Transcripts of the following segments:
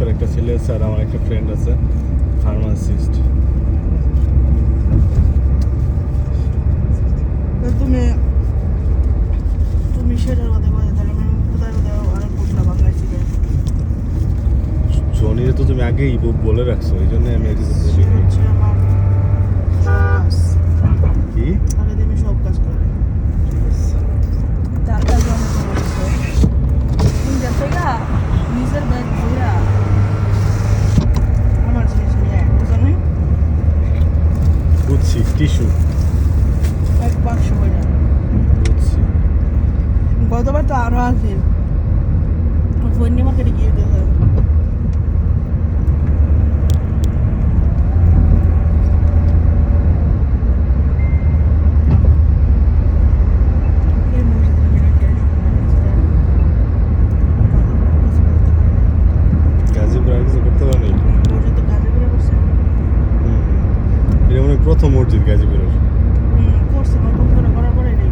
করে একটা ছেলে আছে, আর আমার একটা ফ্রেন্ড আছে ফার্মাসিস্ট। তুমি তুমি সেটার কথা বলে তাহলে আমি কোথায় কোথায় আর কোনটা বাংলাইছি জনিরে তো তুমি আগেই বলে রাখছো, এই জন্য আমি কিছু বলি নাই। হচ্ছে আমার কাজ কি আগে তুমি সব কাজ করে তার কাজ অনেক ভালো তুমি যাচ্ছে গা নিজের ব্যাগ ধুইয়া আমার জিনিস নিয়ে বুঝলেন বুঝছি, টিস্যু এক বাক্স হয়ে যাবে বুঝছি। গতবার তো আরো আছে ফোন মার্কেটে গিয়ে দিতে হবে গাজীপুর আর কিছু করতে পারো নাই? এটা মনে হয় প্রথম মসজিদ গাজীপুরের। করছে করার পরে নেই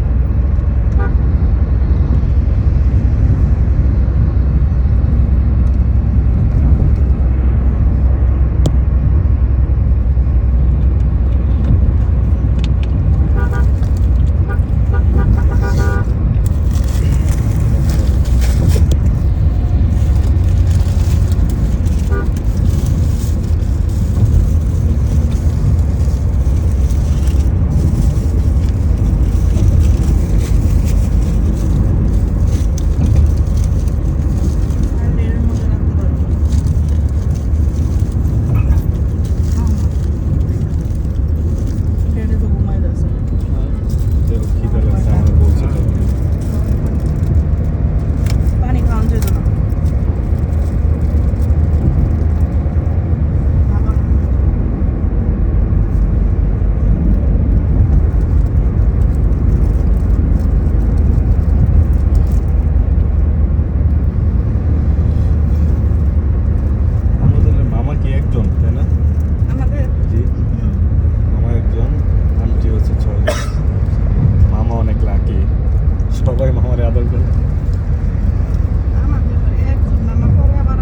খিদা লাগছে, আমার বলছে তো। পানি খাওয়ান যেত না আমাদের মামা কি একজন, তাই না? আমাদের জি, মামা একজন, আন্টি হচ্ছে 6 জন। মামা অনেক লাকি, সবাই মামারে আদর করে। আমাদের একজন মামা পরে আবার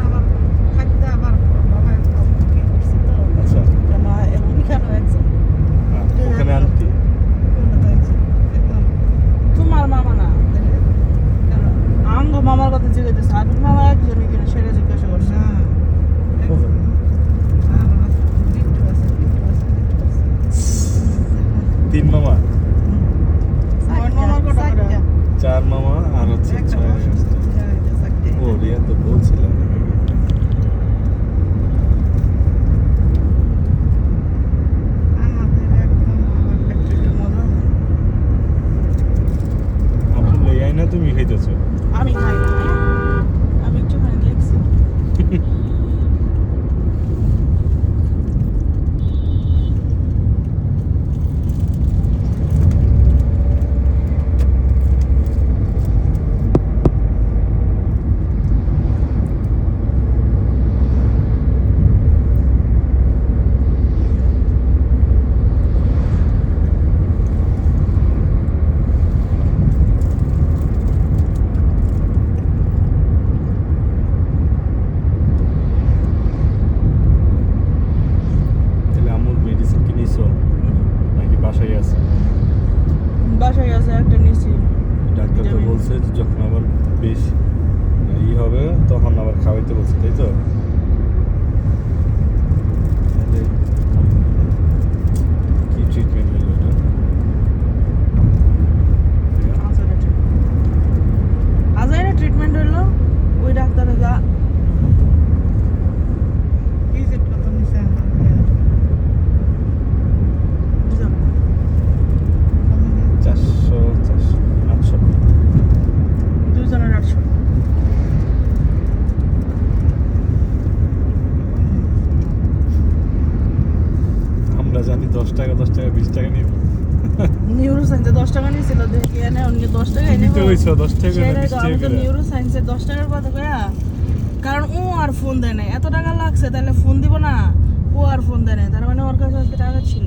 থাকতে আবার বাবা কি করছে তো আচ্ছা, মামা এবং এখানেও একজন ওখানে আন্টি। একদম তোমার মামা না আঙ্গ মামার কথা জিজ্ঞেস আবির মামা একজনই কিনা সেটা জিজ্ঞাসা করছে তিন মামা, মামার কথা করে 4 মামা, আর হচ্ছে 6। ও রিয়া তো বলছিলাম আপু লেয়াই না, তুমি খাইতেছো? আমি খাই না আমি একটুখানি দেখছি তাহলে আমুর মেডিসিন কি নিছো নাকি বাসায় আছে? বাসায় আছে একটা নিছি ডাক্তার তো বলছে যে যখন আবার বেশ হবে তখন আবার খাওয়াইতে বলছে, তাই তো? তাহলে কি ট্রিটমেন্ট হলো এটা? আজাইরা ট্রিটমেন্ট হলো ওই ডাক্তারে যা ভিজিট কত নিছে 400 800 দুজনের 800 আমরা জানি 10 টাকা 20 টাকা নিব। নিউরো সায়েন্সে 10 টাকা নিয়েছিল দেখি এনে অন্য 10 টাকা এনে নিতে হইছে 10 টাকা না 20 আমি তো টাকা। নিউরো সায়েন্সে 10 টাকার কথা কয়া কারণ ও আর ফোন দেয় না এত টাকা লাগছে তাহলে ফোন দিব না ও আর ফোন দেয় না তার মানে ওর কাছে আজকে টাকা ছিল